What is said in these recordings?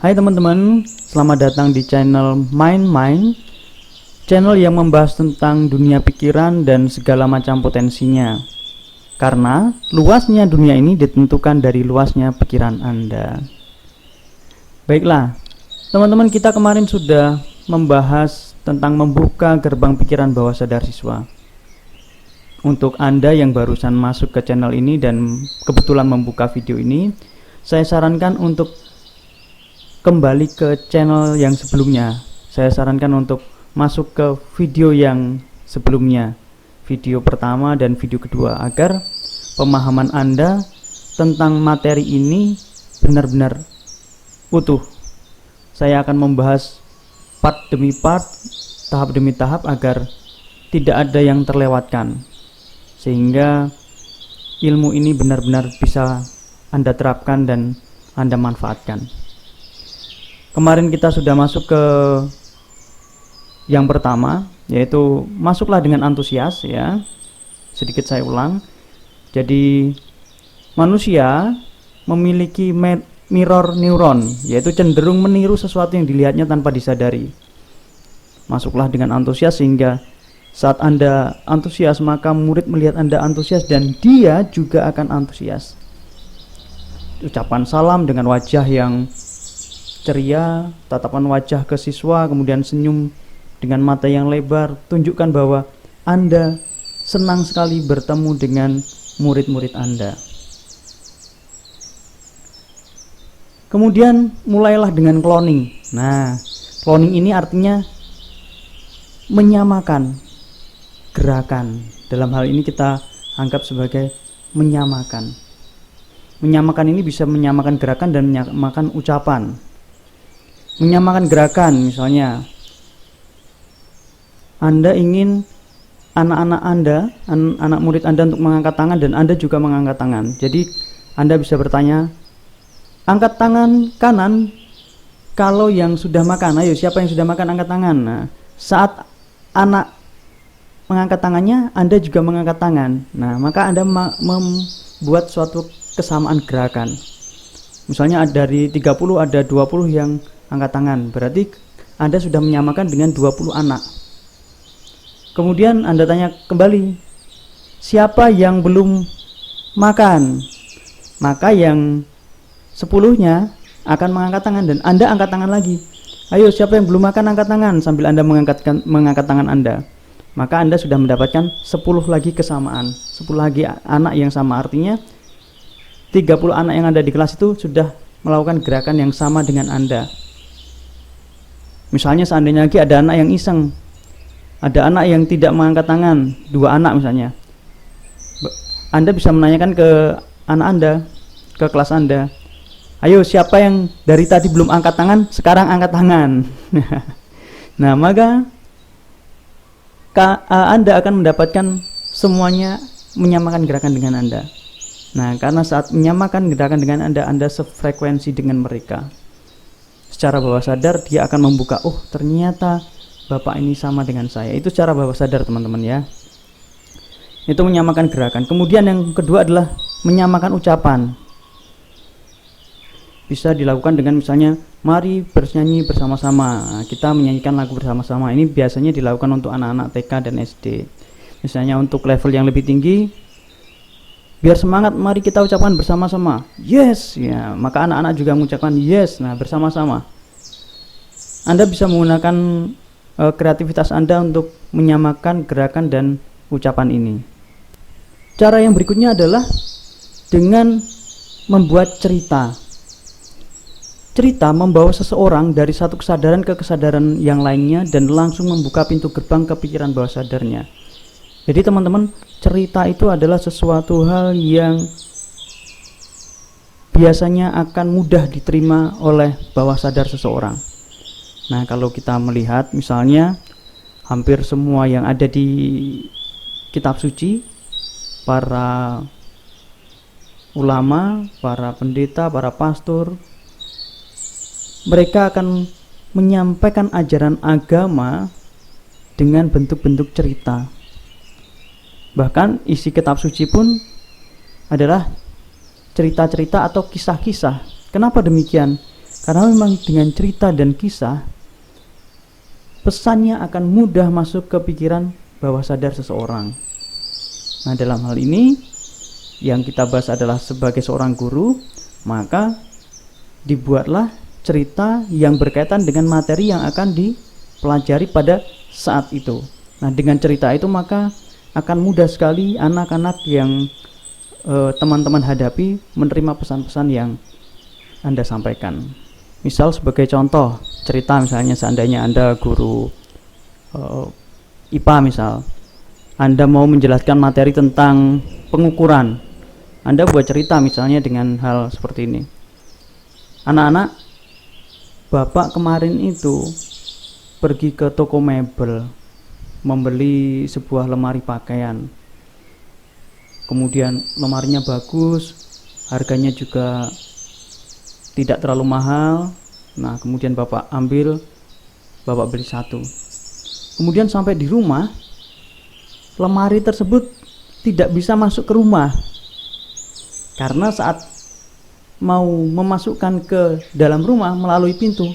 Hai teman-teman, selamat datang di channel Mind, channel yang membahas tentang dunia pikiran dan segala macam potensinya. Karena luasnya dunia ini ditentukan dari luasnya pikiran Anda. Baiklah, teman-teman, kita kemarin sudah membahas tentang membuka gerbang pikiran bawah sadar siswa. Untuk Anda yang barusan masuk ke channel ini dan kebetulan membuka video ini, saya sarankan untuk kembali ke channel yang sebelumnya. Saya sarankan untuk masuk ke video yang sebelumnya, video pertama dan video kedua, agar pemahaman Anda tentang materi ini benar-benar utuh. Saya akan membahas part demi part, tahap demi tahap, agar tidak ada yang terlewatkan, sehingga ilmu ini benar-benar bisa Anda terapkan dan Anda manfaatkan. Kemarin kita sudah masuk ke yang pertama, yaitu masuklah dengan antusias, ya. Sedikit saya ulang. Jadi manusia memiliki mirror neuron, yaitu cenderung meniru sesuatu yang dilihatnya tanpa disadari. Masuklah dengan antusias, sehingga saat Anda antusias, maka murid melihat Anda antusias dan dia juga akan antusias. Ucapan salam dengan wajah yang ceria, tatapan wajah ke siswa, kemudian senyum dengan mata yang lebar, tunjukkan bahwa Anda senang sekali bertemu dengan murid-murid Anda. Kemudian mulailah dengan cloning. Nah, cloning ini artinya menyamakan gerakan. Dalam hal ini kita anggap sebagai menyamakan. Menyamakan ini bisa menyamakan gerakan dan menyamakan ucapan. Menyamakan gerakan, misalnya Anda ingin anak-anak Anda, anak murid Anda untuk mengangkat tangan, dan Anda juga mengangkat tangan. Jadi Anda bisa bertanya, angkat tangan kanan kalau yang sudah makan. Ayo, siapa yang sudah makan, angkat tangan. Nah, saat anak mengangkat tangannya, Anda juga mengangkat tangan. Nah, maka Anda membuat suatu kesamaan gerakan. Misalnya dari 30 ada 20 yang angkat tangan, berarti Anda sudah menyamakan dengan 20 anak. Kemudian Anda tanya kembali, siapa yang belum makan? Maka yang 10-nya akan mengangkat tangan dan Anda angkat tangan lagi. Ayo, siapa yang belum makan, angkat tangan, sambil Anda mengangkat tangan Anda. Maka Anda sudah mendapatkan 10 lagi kesamaan, 10 lagi anak yang sama. Artinya 30 anak yang ada di kelas itu sudah melakukan gerakan yang sama dengan Anda. Misalnya seandainya lagi ada anak yang iseng, ada anak yang tidak mengangkat tangan, 2 anak misalnya, Anda bisa menanyakan ke anak Anda, ke kelas Anda, ayo, siapa yang dari tadi belum angkat tangan, sekarang angkat tangan. Nah, maka Anda akan mendapatkan semuanya menyamakan gerakan dengan Anda. Nah, karena saat menyamakan gerakan dengan Anda sefrekuensi dengan mereka. Secara bawah sadar dia akan membuka, oh ternyata Bapak ini sama dengan saya. Itu secara bawah sadar, teman-teman, ya. Itu menyamakan gerakan. Kemudian yang kedua adalah menyamakan ucapan. Bisa dilakukan dengan misalnya, mari bernyanyi bersama-sama. Nah, kita menyanyikan lagu bersama-sama. Ini biasanya dilakukan untuk anak-anak TK dan SD. Misalnya untuk level yang lebih tinggi, biar semangat, mari kita ucapkan bersama-sama, yes, ya. Maka anak-anak juga mengucapkan yes. Nah, bersama-sama. Anda bisa menggunakan kreativitas Anda untuk menyamakan gerakan dan ucapan ini. Cara yang berikutnya adalah dengan membuat cerita. Cerita membawa seseorang dari satu kesadaran ke kesadaran yang lainnya dan langsung membuka pintu gerbang ke pikiran bawah sadarnya. Jadi teman-teman, cerita itu adalah sesuatu hal yang biasanya akan mudah diterima oleh bawah sadar seseorang. Nah, kalau kita melihat misalnya hampir semua yang ada di kitab suci, para ulama, para pendeta, para pastor, mereka akan menyampaikan ajaran agama dengan bentuk-bentuk cerita. Bahkan isi kitab suci pun adalah cerita-cerita atau kisah-kisah. Kenapa demikian? Karena memang dengan cerita dan kisah, pesannya akan mudah masuk ke pikiran bawah sadar seseorang. Nah, dalam hal ini yang kita bahas adalah sebagai seorang guru, maka dibuatlah cerita yang berkaitan dengan materi yang akan dipelajari pada saat itu. Nah, dengan cerita itu maka akan mudah sekali anak-anak yang teman-teman hadapi menerima pesan-pesan yang Anda sampaikan. Misal sebagai contoh cerita, misalnya seandainya Anda guru IPA misal, Anda mau menjelaskan materi tentang pengukuran, Anda buat cerita misalnya dengan hal seperti ini. Anak-anak, Bapak kemarin itu pergi ke toko mebel membeli sebuah lemari pakaian, kemudian lemarinya bagus, harganya juga tidak terlalu mahal. Nah, kemudian Bapak ambil, Bapak beli satu. Kemudian sampai di rumah, lemari tersebut tidak bisa masuk ke rumah, karena saat mau memasukkan ke dalam rumah melalui pintu,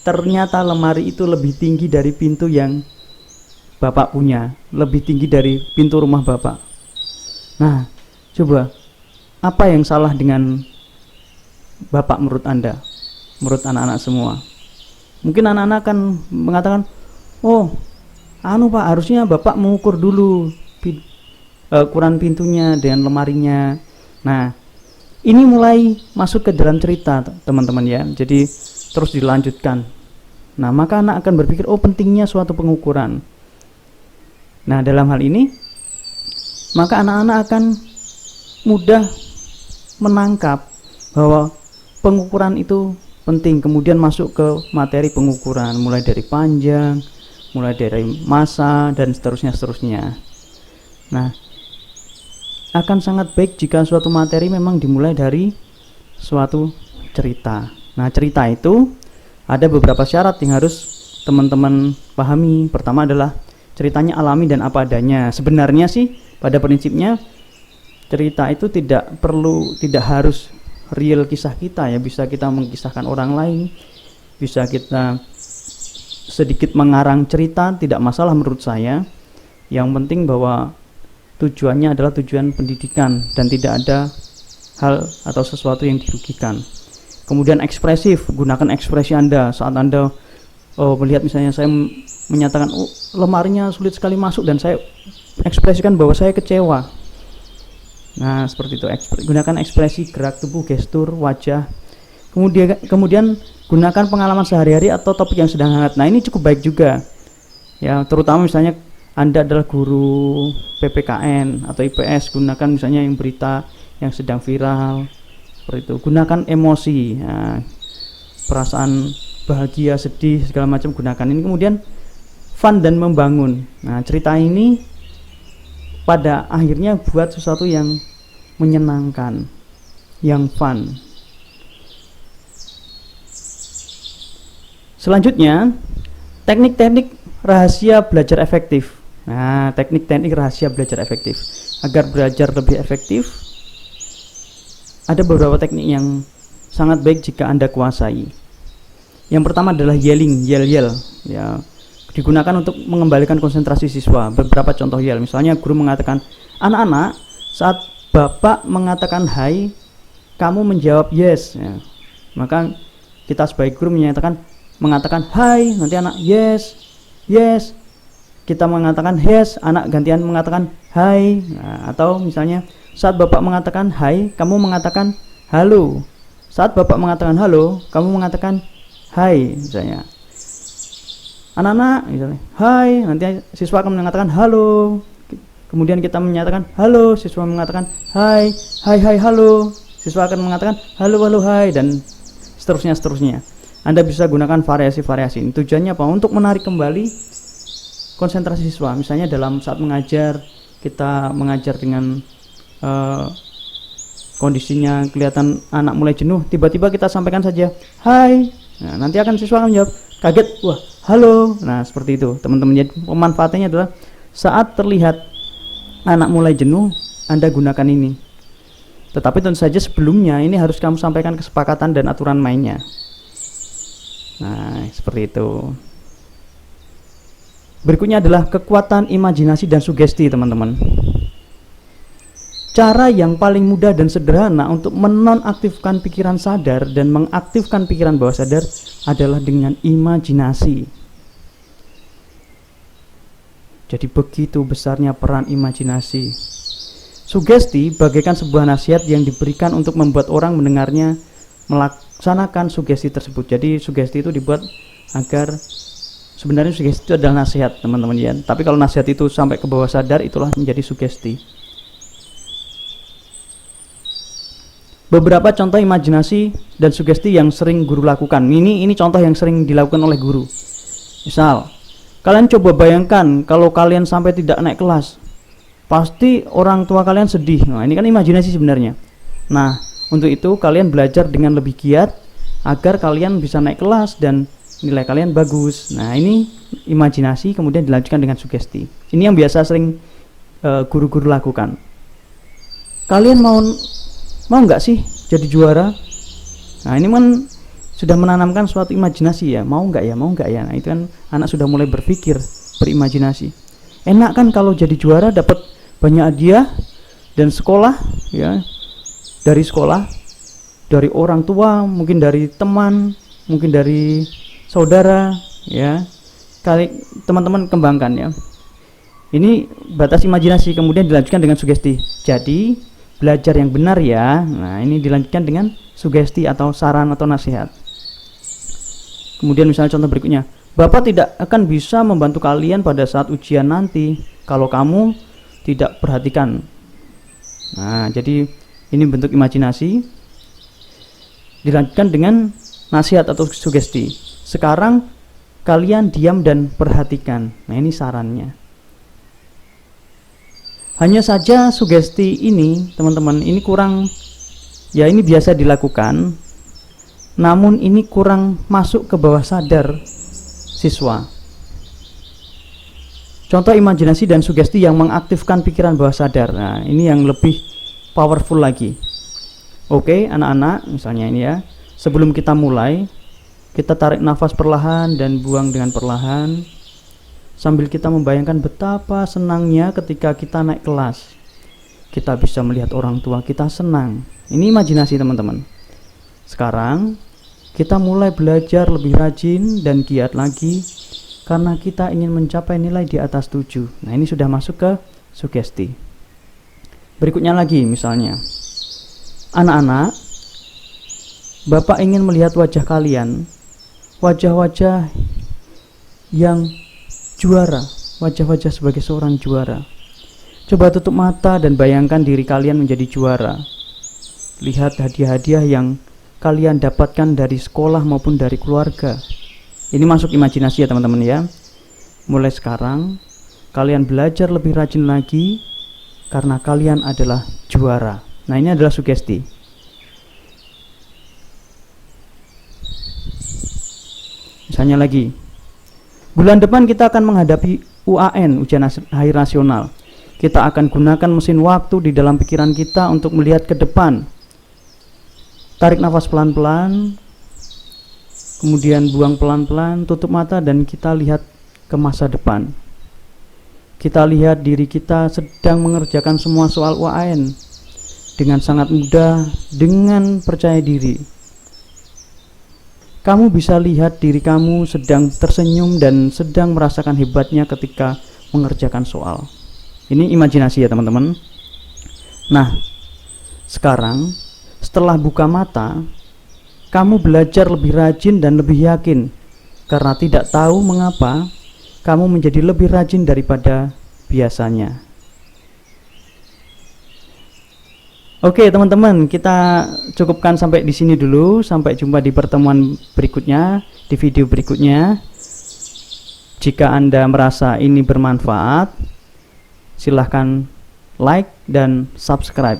ternyata lemari itu lebih tinggi dari pintu yang Bapak punya, lebih tinggi dari pintu rumah Bapak. Nah, coba apa yang salah dengan Bapak menurut Anda, menurut anak-anak semua? Mungkin anak-anak akan mengatakan, oh, Pak, harusnya Bapak mengukur dulu ukuran pintunya dan lemarinya. Nah, ini mulai masuk ke dalam cerita, teman-teman ya. Jadi terus dilanjutkan. Nah, maka anak akan berpikir, oh, pentingnya suatu pengukuran. Nah, dalam hal ini maka anak-anak akan mudah menangkap bahwa pengukuran itu penting, kemudian masuk ke materi pengukuran, mulai dari panjang, mulai dari massa, dan seterusnya. Nah, akan sangat baik jika suatu materi memang dimulai dari suatu cerita. Nah, cerita itu ada beberapa syarat yang harus teman-teman pahami. Pertama adalah ceritanya alami dan apa adanya. Sebenarnya sih pada prinsipnya cerita itu tidak harus real kisah kita ya, bisa kita mengisahkan orang lain, bisa kita sedikit mengarang cerita, tidak masalah menurut saya. Yang penting bahwa tujuannya adalah tujuan pendidikan dan tidak ada hal atau sesuatu yang dirugikan. Kemudian ekspresif, gunakan ekspresi Anda saat Anda melihat, misalnya saya menyatakan, oh, lemarinya sulit sekali masuk, dan saya ekspresikan bahwa saya kecewa. Nah, seperti itu. Gunakan ekspresi, gerak tubuh, gestur, wajah. Kemudian gunakan pengalaman sehari-hari atau topik yang sedang hangat. Nah, ini cukup baik juga ya, terutama misalnya Anda adalah guru PPKN atau IPS, gunakan misalnya yang berita yang sedang viral, seperti itu. Gunakan emosi, nah, perasaan bahagia, sedih, segala macam, gunakan ini. Kemudian fun dan membangun. Nah, cerita ini pada akhirnya buat sesuatu yang menyenangkan, yang fun. Selanjutnya, teknik-teknik rahasia belajar efektif. Nah, teknik-teknik rahasia belajar efektif. Agar belajar lebih efektif, ada beberapa teknik yang sangat baik jika Anda kuasai. Yang pertama adalah yelling, yell ya, digunakan untuk mengembalikan konsentrasi siswa. Beberapa contoh yell, misalnya guru mengatakan, anak-anak, saat Bapak mengatakan hai, kamu menjawab yes ya. Maka kita sebagai guru mengatakan hai, nanti anak yes, kita mengatakan yes, anak gantian mengatakan hai. Nah, atau misalnya saat Bapak mengatakan hai, kamu mengatakan halo. Saat Bapak mengatakan halo, kamu mengatakan hai, misalnya. Anak-anak misalnya hai, nanti siswa akan mengatakan halo. Kemudian kita menyatakan halo, siswa mengatakan hai halo, siswa akan mengatakan halo hai, dan seterusnya. Anda bisa gunakan variasi-variasi. Tujuannya apa? Untuk menarik kembali konsentrasi siswa. Misalnya dalam saat mengajar, kita mengajar dengan kondisinya kelihatan anak mulai jenuh, tiba-tiba kita sampaikan saja hai. Nah, nanti akan siswa akan menjawab kaget, wah halo. Nah, seperti itu teman-teman. Jadi pemanfaatannya adalah saat terlihat anak mulai jenuh, Anda gunakan ini. Tetapi tentu saja sebelumnya ini harus kamu sampaikan kesepakatan dan aturan mainnya. Seperti itu. Berikutnya adalah kekuatan imajinasi dan sugesti, teman-teman. Cara yang paling mudah dan sederhana untuk menonaktifkan pikiran sadar dan mengaktifkan pikiran bawah sadar adalah dengan imajinasi. Jadi begitu besarnya peran imajinasi. Sugesti bagaikan sebuah nasihat yang diberikan untuk membuat orang mendengarnya melaksanakan sugesti tersebut. Jadi sugesti itu dibuat agar, sebenarnya sugesti itu adalah nasihat, teman-teman ya. Tapi kalau nasihat itu sampai ke bawah sadar, itulah menjadi sugesti. Beberapa contoh imajinasi dan sugesti yang sering guru lakukan. Ini contoh yang sering dilakukan oleh guru. Misal, kalian coba bayangkan kalau kalian sampai tidak naik kelas, pasti orang tua kalian sedih. Nah, ini kan imajinasi sebenarnya. Nah, untuk itu kalian belajar dengan lebih giat agar kalian bisa naik kelas dan nilai kalian bagus. Nah, ini imajinasi kemudian dilanjutkan dengan sugesti. Ini yang biasa sering guru-guru lakukan. Kalian mau nggak sih jadi juara? Nah, ini kan sudah menanamkan suatu imajinasi ya. Mau nggak ya? Nah, itu kan anak sudah mulai berpikir, berimajinasi. Enak kan kalau jadi juara, dapat banyak hadiah dan sekolah ya. Dari sekolah, dari orang tua, mungkin dari teman, mungkin dari saudara ya. Kali teman-teman kembangkan ya. Ini batas imajinasi, kemudian dilanjutkan dengan sugesti. Jadi belajar yang benar ya. Nah, ini dilanjutkan dengan sugesti atau saran atau nasihat. Kemudian misalnya contoh berikutnya, Bapak tidak akan bisa membantu kalian pada saat ujian nanti kalau kamu tidak perhatikan. Nah, jadi ini bentuk imajinasi. Dilanjutkan dengan nasihat atau sugesti. Sekarang kalian diam dan perhatikan. Nah, ini sarannya. Hanya saja sugesti ini, teman-teman, ini kurang, ya ini biasa dilakukan, namun ini kurang masuk ke bawah sadar siswa. Contoh imajinasi dan sugesti yang mengaktifkan pikiran bawah sadar. Nah, ini yang lebih powerful lagi. Oke, anak-anak, misalnya ini ya. Sebelum kita mulai, kita tarik nafas perlahan dan buang dengan perlahan, sambil kita membayangkan betapa senangnya ketika kita naik kelas. Kita bisa melihat orang tua kita senang. Ini imajinasi, teman-teman. Sekarang kita mulai belajar lebih rajin dan giat lagi karena kita ingin mencapai nilai di atas 7. Nah, ini sudah masuk ke sugesti. Berikutnya lagi, misalnya, anak-anak, Bapak ingin melihat wajah kalian, wajah-wajah yang juara, wajah-wajah sebagai seorang juara. Coba tutup mata dan bayangkan diri kalian menjadi juara. Lihat hadiah-hadiah yang kalian dapatkan dari sekolah maupun dari keluarga. Ini masuk imajinasi ya, teman-teman ya. Mulai sekarang kalian belajar lebih rajin lagi karena kalian adalah juara. Nah, ini adalah sugesti. Misalnya lagi, bulan depan kita akan menghadapi UAN, ujian akhir nasional. Kita akan gunakan mesin waktu di dalam pikiran kita untuk melihat ke depan. Tarik nafas pelan-pelan, kemudian buang pelan-pelan, tutup mata dan kita lihat ke masa depan. Kita lihat diri kita sedang mengerjakan semua soal UAN dengan sangat mudah, dengan percaya diri. Kamu bisa lihat diri kamu sedang tersenyum dan sedang merasakan hebatnya ketika mengerjakan soal. Ini imajinasi ya, teman-teman. Nah, sekarang setelah buka mata, kamu belajar lebih rajin dan lebih yakin karena tidak tahu mengapa kamu menjadi lebih rajin daripada biasanya. Oke, teman-teman, kita cukupkan sampai di sini dulu. Sampai jumpa di pertemuan berikutnya, di video berikutnya. Jika Anda merasa ini bermanfaat, silahkan like dan subscribe.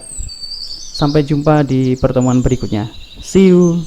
Sampai jumpa di pertemuan berikutnya. See you.